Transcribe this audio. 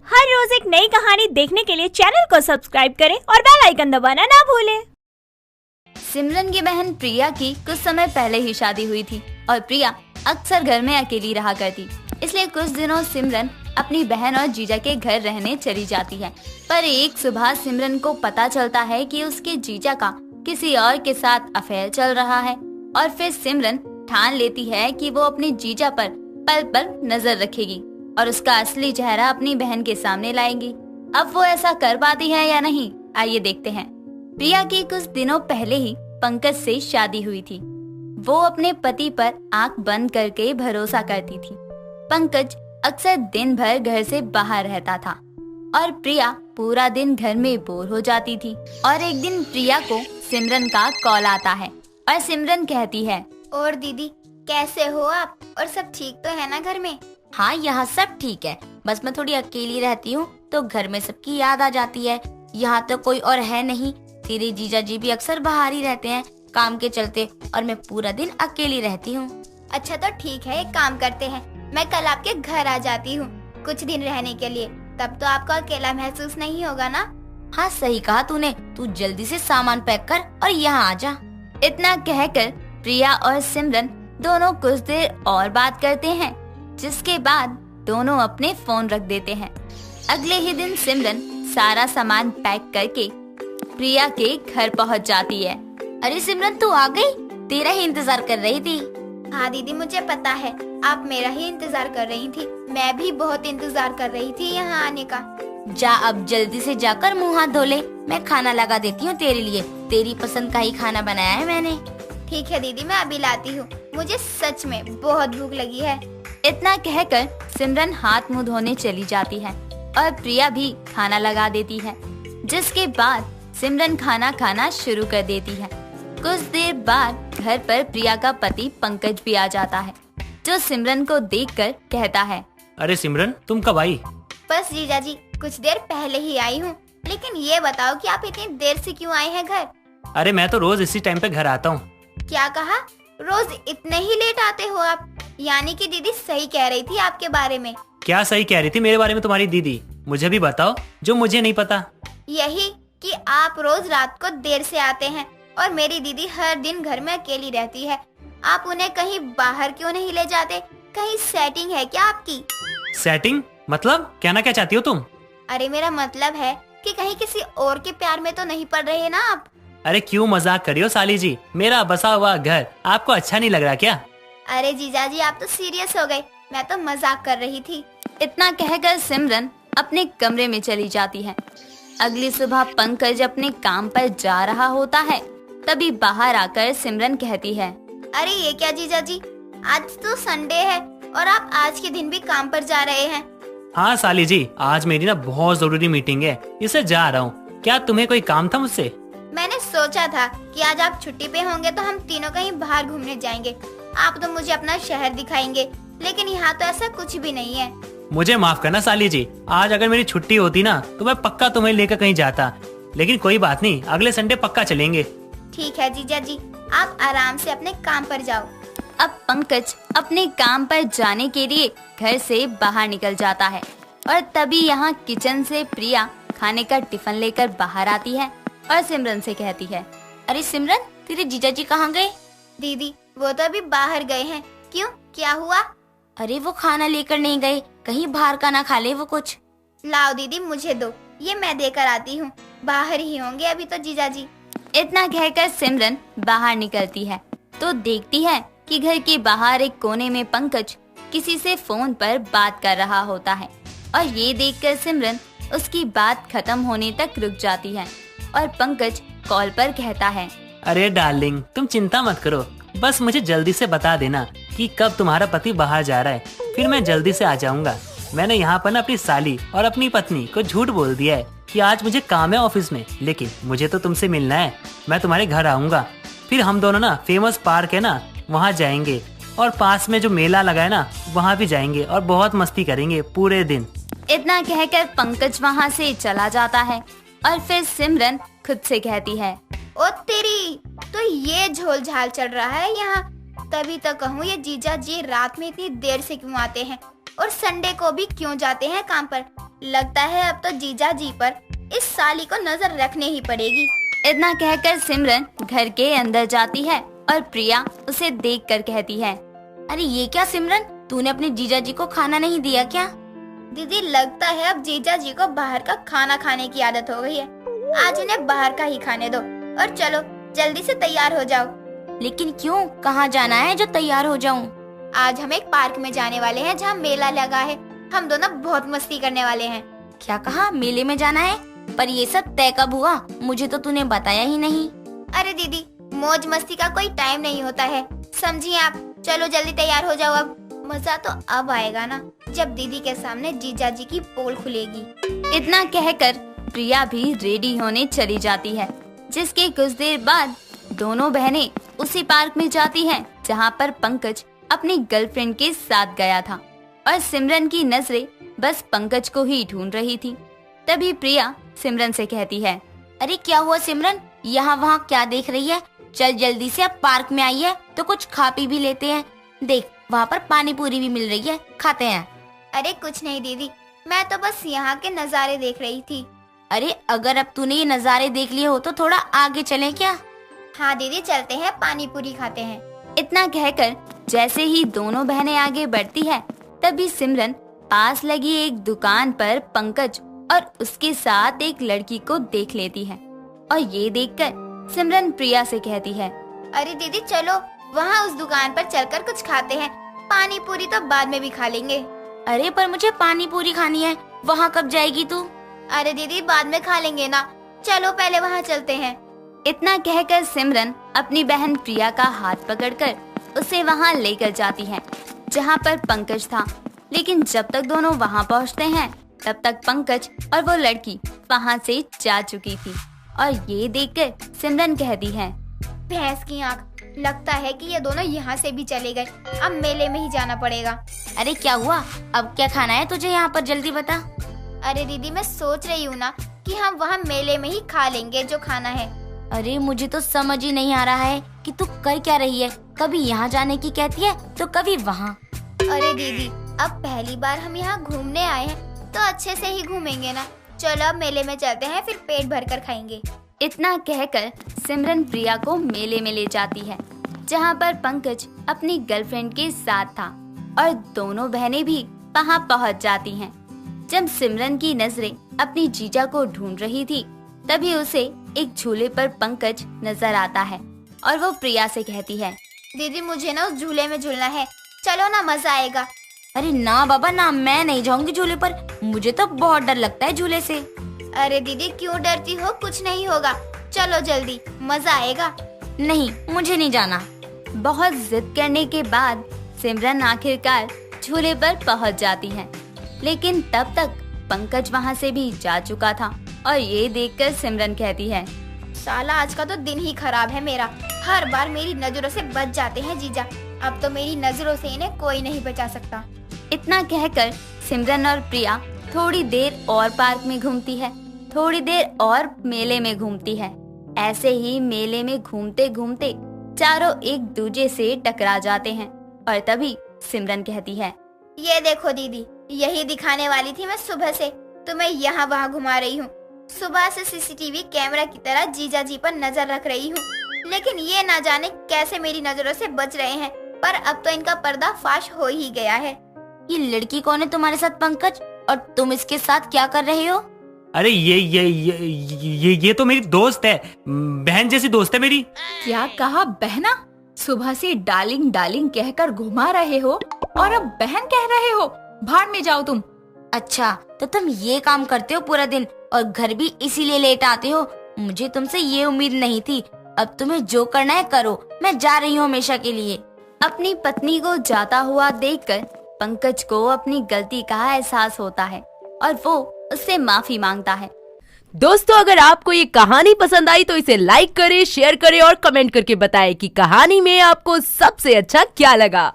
हर रोज एक नई कहानी देखने के लिए चैनल को सब्सक्राइब करें और बेल आइकन दबाना ना भूलें। सिमरन की बहन प्रिया की कुछ समय पहले ही शादी हुई थी और प्रिया अक्सर घर में अकेली रहा करती। इसलिए कुछ दिनों सिमरन अपनी बहन और जीजा के घर रहने चली जाती है। पर एक सुबह सिमरन को पता चलता है कि उसके जीजा का किसी और के साथ अफेयर चल रहा है और फिर सिमरन ठान लेती है कि वो अपने जीजा पर पल पल नजर रखेगी और उसका असली चेहरा अपनी बहन के सामने लाएगी। अब वो ऐसा कर पाती है या नहीं, आइए देखते हैं। प्रिया की कुछ दिनों पहले ही पंकज से शादी हुई थी। वो अपने पति पर आंख बंद करके भरोसा करती थी। पंकज अक्सर दिन भर घर से बाहर रहता था और प्रिया पूरा दिन घर में बोर हो जाती थी। और एक दिन प्रिया को सिमरन का कॉल आता है और सिमरन कहती है, और दीदी कैसे हो आप, और सब ठीक तो है ना घर में? हाँ यहाँ सब ठीक है, बस मैं थोड़ी अकेली रहती हूँ तो घर में सबकी याद आ जाती है। यहाँ तो कोई और है नहीं, तेरे जीजा जी भी अक्सर बाहर ही रहते हैं काम के चलते और मैं पूरा दिन अकेली रहती हूँ। अच्छा तो ठीक है, एक काम करते हैं, मैं कल आपके घर आ जाती हूँ कुछ दिन रहने के लिए, तब तो आपको अकेला महसूस नहीं होगा ना? हाँ सही कहा तूने, तू जल्दी से सामान पैक कर और यहाँ आ जा। इतना कहकर प्रिया और सिमरन दोनों कुछ देर और बात करते हैं, जिसके बाद दोनों अपने फोन रख देते हैं। अगले ही दिन सिमरन सारा सामान पैक करके प्रिया के घर पहुंच जाती है। अरे सिमरन तू आ गई, तेरा ही इंतजार कर रही थी। हाँ दीदी मुझे पता है, आप मेरा ही इंतजार कर रही थी, मैं भी बहुत इंतजार कर रही थी यहाँ आने का। जा अब जल्दी से जाकर मुँह हाथ धो ले, मैं खाना लगा देती हूँ तेरे लिए, तेरी पसंद का ही खाना बनाया है मैंने। ठीक है दीदी मैं अभी लाती हूँ, मुझे सच में बहुत भूख लगी है। इतना कहकर सिमरन हाथ मुंह धोने चली जाती है और प्रिया भी खाना लगा देती है, जिसके बाद सिमरन खाना खाना शुरू कर देती है। कुछ देर बाद घर पर प्रिया का पति पंकज भी आ जाता है, जो सिमरन को देखकर कहता है, अरे सिमरन तुम कब आई? बस जीजा जी कुछ देर पहले ही आई हूँ, लेकिन ये बताओ कि आप इतनी देर से क्यों आए हैं घर? अरे मैं तो रोज इसी टाइम पे घर आता हूँ। क्या कहा? रोज इतने ही लेट आते हो आप? यानी कि दीदी सही कह रही थी आपके बारे में। क्या सही कह रही थी मेरे बारे में तुम्हारी दीदी? मुझे भी बताओ जो मुझे नहीं पता। यही कि आप रोज रात को देर से आते हैं और मेरी दीदी हर दिन घर में अकेली रहती है। आप उन्हें कहीं बाहर क्यों नहीं ले जाते? कहीं सेटिंग है क्या आपकी? सेटिंग मतलब कहना क्या चाहती हो तुम? अरे मेरा मतलब है कि कहीं किसी और के प्यार में तो नहीं पड़ रहे ना आप? अरे क्यों मजाक कर रही हो साली जी, मेरा बसा हुआ घर आपको अच्छा नहीं लग रहा क्या? अरे जीजा जी आप तो सीरियस हो गए, मैं तो मजाक कर रही थी। इतना कहकर सिमरन अपने कमरे में चली जाती है। अगली सुबह पंकज अपने काम पर जा रहा होता है, तभी बाहर आकर सिमरन कहती है, अरे ये क्या जीजा जी, आज तो संडे है और आप आज के दिन भी काम पर जा रहे हैं? हाँ साली जी, आज मेरी ना बहुत जरूरी मीटिंग है, इसे जा रहा हूँ। क्या तुम्हें कोई काम था मुझसे? मैंने सोचा था कि आज आप छुट्टी पे होंगे तो हम तीनों कहीं बाहर घूमने जाएंगे, आप तो मुझे अपना शहर दिखाएंगे, लेकिन यहाँ तो ऐसा कुछ भी नहीं है। मुझे माफ करना साली जी, आज अगर मेरी छुट्टी होती ना तो मैं पक्का तुम्हें लेकर कहीं जाता, लेकिन कोई बात नहीं, अगले संडे पक्का चलेंगे। ठीक है जीजा जी, आप आराम से अपने काम पर जाओ। अब पंकज अपने काम पर जाने के लिए घर से बाहर निकल जाता है और तभी यहाँ किचन से प्रिया खाने का टिफिन लेकर बाहर आती है और सिमरन से कहती है, अरे सिमरन तेरे जीजा जी कहाँ गए? दीदी वो तो अभी बाहर गए हैं। क्यों, क्या हुआ? अरे वो खाना लेकर नहीं गए, कहीं बाहर का ना खा ले वो कुछ। लाओ दीदी मुझे दो, ये मैं देकर आती हूँ, बाहर ही होंगे अभी तो जीजा जी। इतना कहकर सिमरन बाहर निकलती है तो देखती है कि घर के बाहर एक कोने में पंकज किसी से फोन पर बात कर रहा होता है और ये देखकर सिमरन उसकी बात खत्म होने तक रुक जाती है और पंकज कॉल पर कहता है, अरे डार्लिंग तुम चिंता मत करो, बस मुझे जल्दी से बता देना कि कब तुम्हारा पति बाहर जा रहा है, फिर मैं जल्दी से आ जाऊंगा। मैंने यहाँ पर ना अपनी साली और अपनी पत्नी को झूठ बोल दिया है कि आज मुझे काम है ऑफिस में, लेकिन मुझे तो तुमसे मिलना है। मैं तुम्हारे घर आऊंगा, फिर हम दोनों ना फेमस पार्क है ना वहाँ जाएंगे और पास में जो मेला लगा है ना वहाँ भी जाएंगे और बहुत मस्ती करेंगे पूरे दिन। इतना कहकर पंकज वहाँ से चला जाता है और फिर सिमरन खुद से कहती है, ओ तेरी, तो ये झोल झाल चल रहा है यहाँ। तभी तो कहूँ ये जीजा जी रात में इतनी देर से क्यों आते हैं और संडे को भी क्यों जाते हैं काम पर। लगता है अब तो जीजा जी पर इस साली को नजर रखने ही पड़ेगी। इतना कहकर सिमरन घर के अंदर जाती है और प्रिया उसे देखकर कहती है, अरे ये क्या सिमरन, तूने अपने जीजा जी को खाना नहीं दिया क्या? दीदी लगता है अब जीजा जी को बाहर का खाना खाने की आदत हो गई है। आज उन्हें बाहर का ही खाने दो और चलो जल्दी से तैयार हो जाओ। लेकिन क्यों, कहाँ जाना है जो तैयार हो जाऊं? आज हम एक पार्क में जाने वाले हैं जहाँ मेला लगा है। हम दोनों बहुत मस्ती करने वाले हैं। क्या कहा, मेले में जाना है? पर ये सब तय कब हुआ, मुझे तो तूने बताया ही नहीं। अरे दीदी, मौज मस्ती का कोई टाइम नहीं होता है, समझिए आप। चलो जल्दी तैयार हो जाओ। अब मजा तो अब आएगा ना, जब दीदी के सामने जीजा जी की पोल खुलेगी। इतना कहकर प्रिया भी रेडी होने चली जाती है, जिसके कुछ देर बाद दोनों बहनें उसी पार्क में जाती हैं जहाँ पर पंकज अपनी गर्लफ्रेंड के साथ गया था और सिमरन की नजरें बस पंकज को ही ढूंढ रही थी। तभी प्रिया सिमरन से कहती है, अरे क्या हुआ सिमरन, यहाँ वहाँ क्या देख रही है? चल जल्दी से, अब पार्क में आई है तो कुछ खा पी भी लेते हैं। देख वहाँ पर पानी पूरी भी मिल रही है, खाते हैं। अरे कुछ नहीं दीदी, मैं तो बस यहाँ के नज़ारे देख रही थी। अरे अगर अब तूने ये नज़ारे देख लिए हो तो थोड़ा आगे चलें क्या? हाँ दीदी चलते हैं, पानी पूरी खाते हैं। इतना कहकर जैसे ही दोनों बहनें आगे बढ़ती है, तभी सिमरन पास लगी एक दुकान पर पंकज और उसके साथ एक लड़की को देख लेती है और ये देखकर सिमरन प्रिया से कहती है, अरे दीदी चलो वहाँ उस दुकान पर चलकर कुछ खाते हैं, पानी पूरी तो बाद में भी खा लेंगे। अरे पर मुझे पानी पूरी खानी है, वहाँ कब जाएगी तू? अरे दीदी बाद में खा लेंगे ना, चलो पहले वहाँ चलते हैं। इतना कहकर सिमरन अपनी बहन प्रिया का हाथ पकड़कर उसे वहाँ लेकर जाती है जहाँ पर पंकज था। लेकिन जब तक दोनों वहाँ पहुँचते हैं तब तक पंकज और वो लड़की वहाँ से जा चुकी थी और ये देखकर सिमरन कहती है, भैंस की आँख, लगता है कि ये दोनों यहाँ से भी चले गए, अब मेले में ही जाना पड़ेगा। अरे क्या हुआ, अब क्या खाना है तुझे यहाँ पर, जल्दी बता। अरे दीदी मैं सोच रही हूँ ना कि हम वहाँ मेले में ही खा लेंगे जो खाना है। अरे मुझे तो समझ ही नहीं आ रहा है कि तू कर क्या रही है, कभी यहाँ जाने की कहती है तो कभी वहाँ। अरे दीदी अब पहली बार हम यहाँ घूमने आए हैं तो अच्छे से ही घूमेंगे ना, चलो अब मेले में चलते हैं, फिर पेट भरकर खाएंगे। इतना कहकर सिमरन प्रिया को मेले में ले जाती है जहाँ पर पंकज अपनी गर्लफ्रेंड के साथ था और दोनों बहनें भी वहाँ पहुँच जाती हैं। जब सिमरन की नजरें अपनी जीजा को ढूंढ रही थी तभी उसे एक झूले पर पंकज नजर आता है और वो प्रिया से कहती है, दीदी मुझे ना उस झूले में झूलना है, चलो ना मजा आएगा। अरे ना बाबा ना, मैं नहीं जाऊंगी झूले पर, मुझे तो बहुत डर लगता है झूले से। अरे दीदी क्यों डरती हो, कुछ नहीं होगा, चलो जल्दी, मजा आएगा। नहीं मुझे नहीं जाना। बहुत जिद करने के बाद सिमरन आखिरकार झूले पर पहुंच जाती है, लेकिन तब तक पंकज वहां से भी जा चुका था और ये देखकर सिमरन कहती है, साला आज का तो दिन ही खराब है मेरा, हर बार मेरी नजरों से बच जाते हैं जीजा, अब तो मेरी नजरों से इन्हें कोई नहीं बचा सकता। इतना कहकर सिमरन और प्रिया थोड़ी देर और पार्क में घूमती है, थोड़ी देर और मेले में घूमती है। ऐसे ही मेले में घूमते घूमते चारों एक दूजे से टकरा जाते हैं और तभी सिमरन कहती है, ये देखो दीदी, यही दिखाने वाली थी मैं सुबह से, तुम्हें यहाँ वहाँ घुमा रही हूँ। सुबह से सीसीटीवी कैमरा की तरह जीजा जी पर नजर रख रही हूँ, लेकिन ये ना जाने कैसे मेरी नजरों से बच रहे हैं, पर अब तो इनका पर्दा फाश हो ही गया है। ये लड़की कौन है तुम्हारे साथ पंकज, और तुम इसके साथ क्या कर रहे हो? अरे ये तो मेरी दोस्त है, बहन जैसी दोस्त है मेरी। क्या कहा बहना? सुबह से डार्लिंग डार्लिंग कहकर घुमा रहे हो और अब बहन कह रहे हो? भाड़ में जाओ तुम। अच्छा तो तुम ये काम करते हो पूरा दिन और घर भी इसीलिए लेट आते हो? मुझे तुमसे ये उम्मीद नहीं थी। अब तुम्हें जो करना है करो, मैं जा रही हूँ हमेशा के लिए। अपनी पत्नी को जाता हुआ देखकर पंकज को अपनी गलती का एहसास होता है और वो उससे माफी मांगता है। दोस्तों अगर आपको ये कहानी पसंद आई तो इसे लाइक करें, शेयर करें और कमेंट करके बताएं कि कहानी में आपको सबसे अच्छा क्या लगा।